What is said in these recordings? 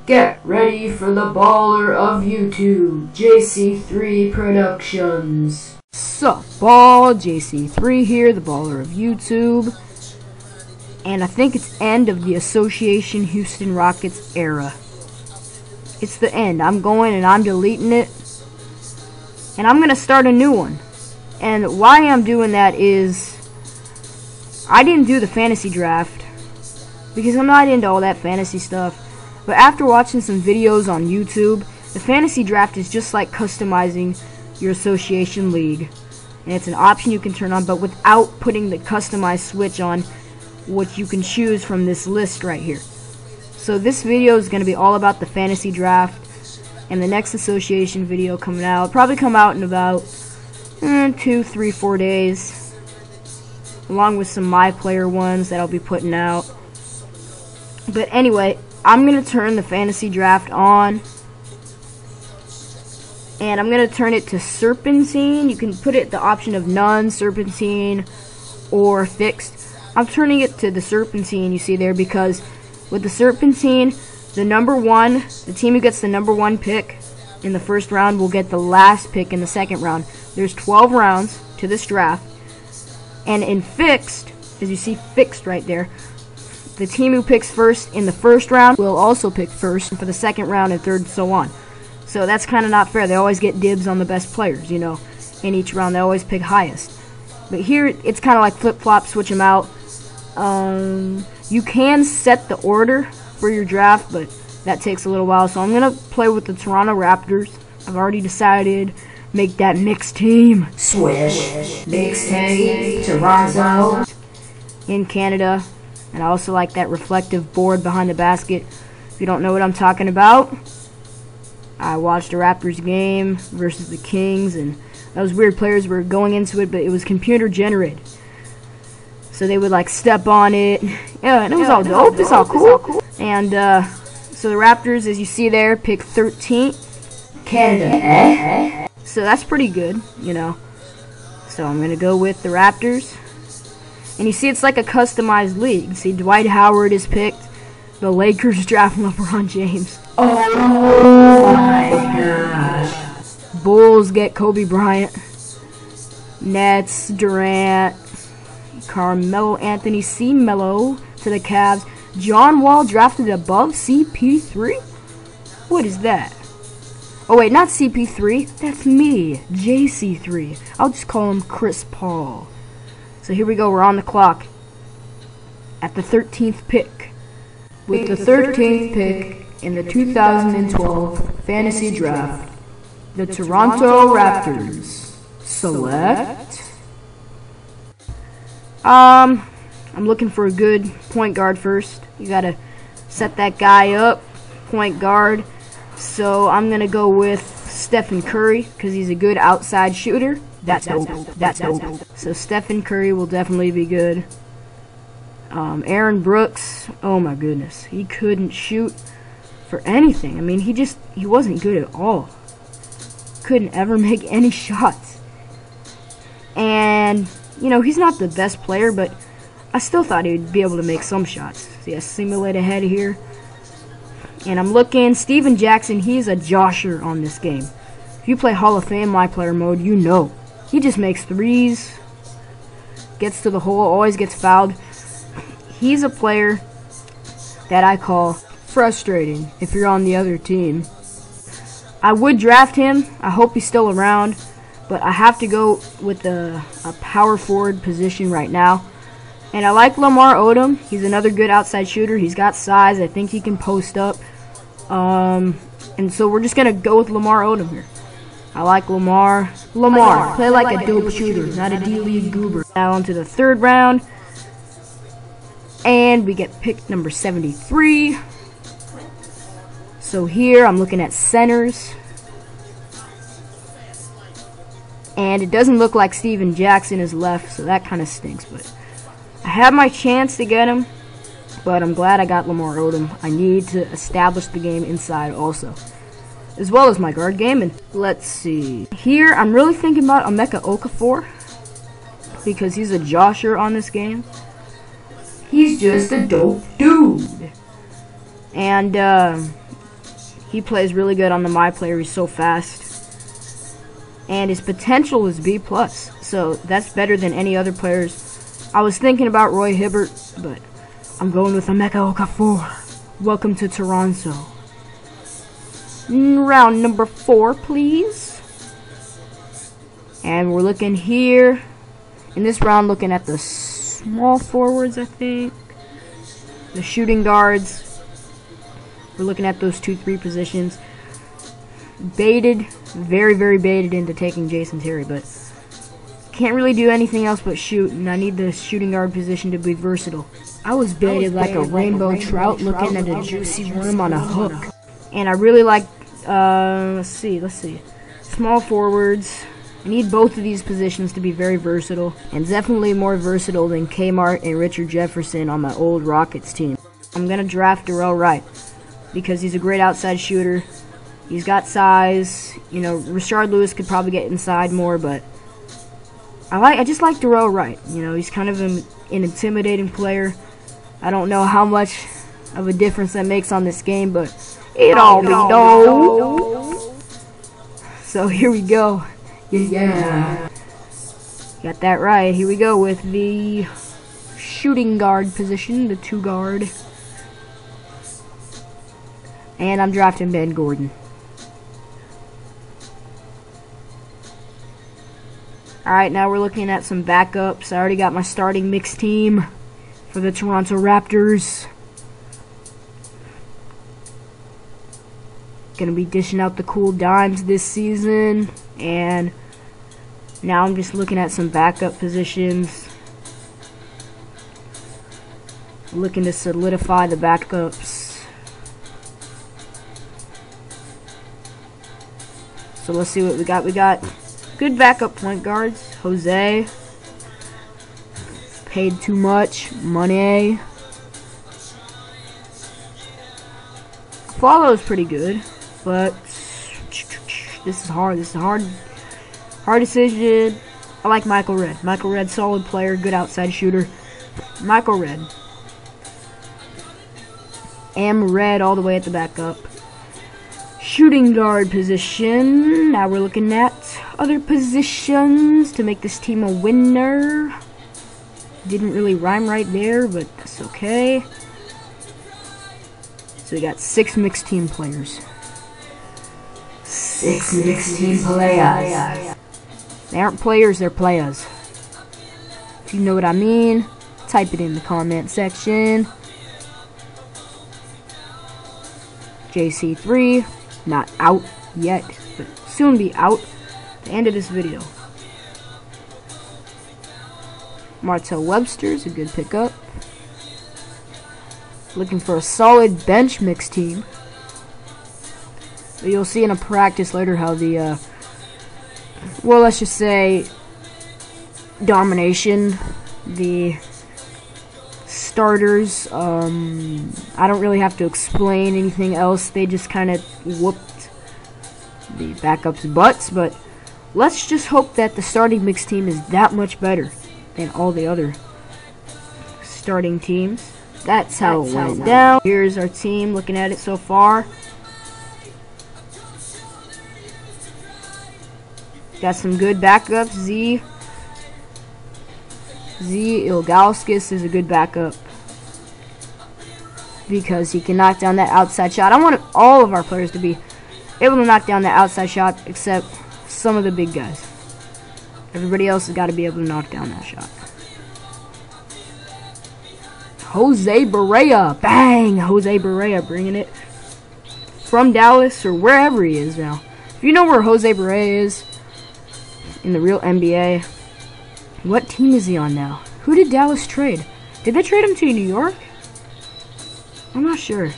Get ready for the baller of YouTube, JC3 Productions. Sup, ball? JC3 here, the baller of YouTube. And I think it's end of the Association Houston Rockets era. It's the end. I'm going and I'm deleting it. And I'm going to start a new one. And why I'm doing that is I didn't do the fantasy draft because I'm not into all that fantasy stuff. But after watching some videos on YouTube, the fantasy draft is just like customizing your association league. And it's an option you can turn on, but without putting the customized switch on, which you can choose from this list right here. So this video is going to be all about the fantasy draft. And the next association video coming out, probably come out in about 2, 3, 4 days. Along with some My Player ones that I'll be putting out. But anyway, I'm going to turn the fantasy draft on. And I'm going to turn it to Serpentine. You can put it the option of none, Serpentine, or fixed. I'm turning it to the Serpentine, you see there, because with the Serpentine, the team who gets the number 1 pick in the first round will get the last pick in the second round. There's 12 rounds to this draft. And in fixed, as you see fixed right there, the team who picks first in the first round will also pick first for the second round and third and so on. So that's kind of not fair. They always get dibs on the best players, you know. In each round, they always pick highest. But here, it's kind of like flip-flop, switch them out. You can set the order for your draft, but that takes a little while. So I'm going to play with the Toronto Raptors. I've already decided. Make that mixed team. Swish. Mixtape. Toronto. In Canada. And I also like that reflective board behind the basket. If you don't know what I'm talking about, I watched a Raptors game versus the Kings, and those weird players were going into it, but it was computer generated. So they would like step on it. Yeah, and it was all dope. It's all cool. And so the Raptors, as you see there, pick 13th. Canada. So that's pretty good, you know. So I'm going to go with the Raptors. And you see it's like a customized league. See, Dwight Howard is picked. The Lakers draft LeBron James. Oh my gosh. Bulls get Kobe Bryant. Nets, Durant. Carmelo Anthony C. Melo to the Cavs. John Wall drafted above CP3? What is that? Oh wait, not CP3. That's me, JC3. I'll just call him Chris Paul. So here we go, we're on the clock. At the 13th pick. With the 13th pick in the 2012 Fantasy Draft, the Toronto Raptors select... I'm looking for a good point guard first. You gotta set that guy up, point guard. So I'm gonna go with Stephen Curry, because he's a good outside shooter. That's dope. That's dope. So Stephen Curry will definitely be good. Aaron Brooks, oh my goodness, he couldn't shoot for anything. I mean, he wasn't good at all. Couldn't ever make any shots. And you know, he's not the best player, but I still thought he'd be able to make some shots. See, I simulate ahead here. And I'm looking, Steven Jackson, he's a josher on this game. If you play Hall of Fame My Player mode, you know. He just makes threes, gets to the hole, always gets fouled. He's a player that I call frustrating if you're on the other team. I would draft him. I hope he's still around. But I have to go with a power forward position right now. And I like Lamar Odom. He's another good outside shooter. He's got size. I think he can post up. And so we're just going to go with Lamar Odom here. I like Lamar. Play like a dope shooter, not a D-League goober. Now on to the third round. And we get pick number 73. So here I'm looking at centers. And it doesn't look like Steven Jackson is left, so that kind of stinks. But I have my chance to get him, but I'm glad I got Lamar Odom. I need to establish the game inside also, as well as my guard game. And let's see. Here, I'm really thinking about Emeka Okafor, because he's a josher on this game. He's just a dope dude. And He plays really good on the My Player. He's so fast. And his potential is B+. So that's better than any other players. I was thinking about Roy Hibbert, but I'm going with Emeka Okafor. Welcome to Toronto. Round number 4, please. And we're looking here. In this round, looking at the small forwards, I think. The shooting guards. We're looking at those 2-3 positions. Baited, very, very baited into taking Jason Terry, but can't really do anything else but shoot, and I need the shooting guard position to be versatile. I was baited like a rainbow trout looking at a juicy worm on a hook. And I really like, let's see, small forwards. I need both of these positions to be very versatile, and definitely more versatile than Kmart and Richard Jefferson on my old Rockets team. I'm going to draft Darrell Wright, because he's a great outside shooter. He's got size. You know, Rashard Lewis could probably get inside more, but I just like Darrell Wright. You know, he's kind of an intimidating player. I don't know how much of a difference that makes on this game, but it all be known. So here we go. Yeah. Got that right. Here we go with the shooting guard position, the 2 guard. And I'm drafting Ben Gordon. Alright, now we're looking at some backups. I already got my starting mix team for the Toronto Raptors. Gonna be dishing out the cool dimes this season. And now I'm just looking at some backup positions. Looking to solidify the backups. So let's see what we got. We got good backup point guards. Jose. Paid too much money. Follow is pretty good, but this is hard. This is a hard decision. I like Michael Redd. Michael Redd, solid player, good outside shooter. Michael Redd. Am Red all the way at the backup. Shooting guard position. Now we're looking at other positions to make this team a winner. Didn't really rhyme right there, but that's okay. So we got 6 mixed team players. 6 mixed team players. They aren't players, they're players. If you know what I mean, type it in the comment section. JC3, not out yet, but soon be out at the end of this video. Martell Webster's a good pickup. Looking for a solid bench mix team. But you'll see in a practice later how the, well, let's just say, domination, the starters, I don't really have to explain anything else. They just kind of whooped the backups' butts, but let's just hope that the starting mix team is that much better than all the other starting teams. That's how it went down. Here's our team looking at it so far. Got some good backups. Z Ilgauskas is a good backup because he can knock down that outside shot. I want all of our players to be able to knock down that outside shot except some of the big guys. Everybody else has got to be able to knock down that shot. Jose Barea. Bang! Jose Barea bringing it from Dallas or wherever he is now. If you know where Jose Barea is in the real NBA, what team is he on now? Who did Dallas trade? Did they trade him to New York? I'm not sure.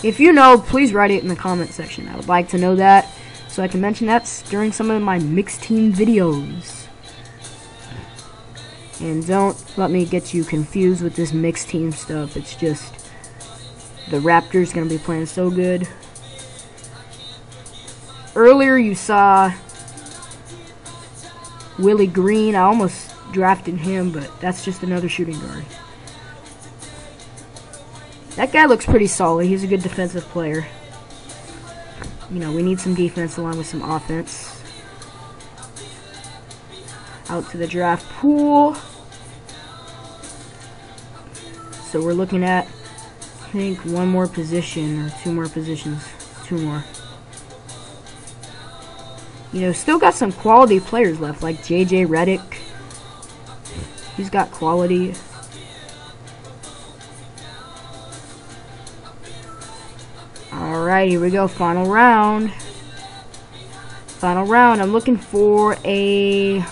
If you know, please write it in the comment section. I would like to know that so I can mention that during some of my mixed team videos. And don't let me get you confused with this mixed team stuff. It's just the Raptors going to be playing so good. Earlier you saw Willie Green. I almost drafted him, but that's just another shooting guard. That guy looks pretty solid. He's a good defensive player. You know, we need some defense along with some offense. Out to the draft pool. So we're looking at, I think, one more position or two more positions. Two more. You know, still got some quality players left, like JJ Redick. He's got quality. Alright, here we go. Final round. Final round. I'm looking for another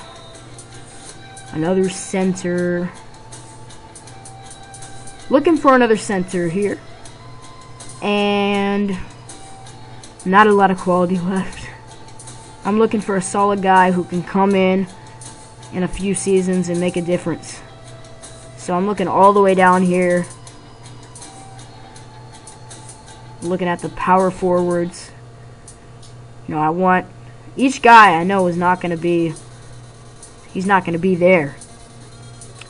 center. Looking for another center here. And not a lot of quality left. I'm looking for a solid guy who can come in a few seasons and make a difference. So I'm looking all the way down here. Looking at the power forwards. You know, I want each guy I know is not going to be, he's not going to be there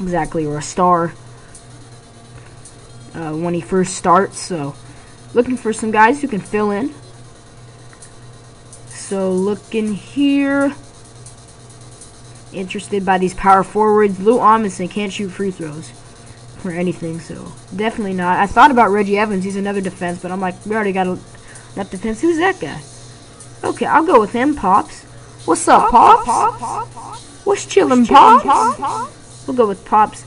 exactly, or a star when he first starts. So looking for some guys who can fill in. So looking here, interested by these power forwards. Lou Amundsen can't shoot free throws or anything, so definitely not. I thought about Reggie Evans. He's another defense, but I'm like, we already got enough defense. Who's that guy? Okay, I'll go with him. Pops. What's up, Pops? What's chillin', Pops? We'll go with Pops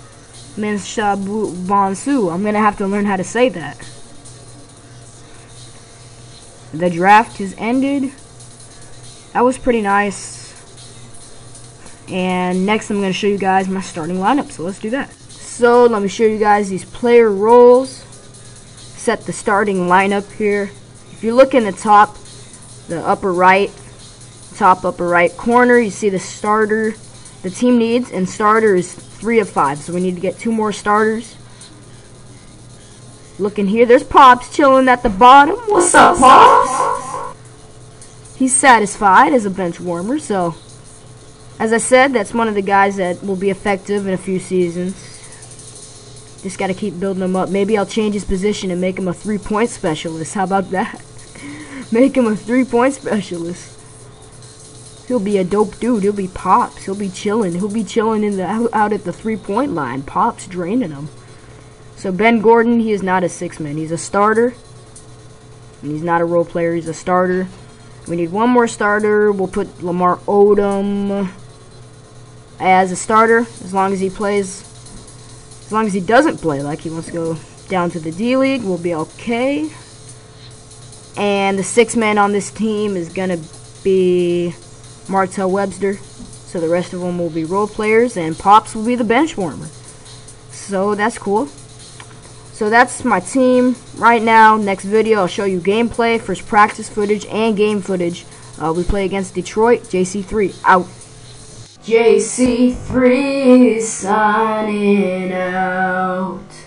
Menshabu Bonsu. I'm gonna have to learn how to say that. The draft has ended. That was pretty nice. And next I'm going to show you guys my starting lineup, so let's do that. So let me show you guys these player roles. Set the starting lineup here. If you look in the top, the upper right, top upper right corner, you see the starter the team needs, and starter is 3 of 5, so we need to get 2 more starters. Looking here, there's Pops chilling at the bottom. What's up, Pops? He's satisfied as a bench warmer, so as I said, that's one of the guys that will be effective in a few seasons. Just got to keep building him up. Maybe I'll change his position and make him a 3-point specialist. How about that? Make him a 3-point specialist. He'll be a dope dude. He'll be Pops. He'll be chilling. He'll be chilling out at the 3-point line. Pops draining him. So Ben Gordon, he is not a 6-man. He's a starter. And he's not a role player. He's a starter. We need one more starter. We'll put Lamar Odom as a starter, as long as he plays. As long as he doesn't play like he wants to go down to the D-League, we'll be okay. And the 6-man on this team is going to be Martell Webster. So the rest of them will be role players, and Pops will be the bench warmer. So that's cool. So that's my team right now. Next video, I'll show you gameplay, first practice footage, and game footage. We play against Detroit. JC3 out. JC3 is signing out.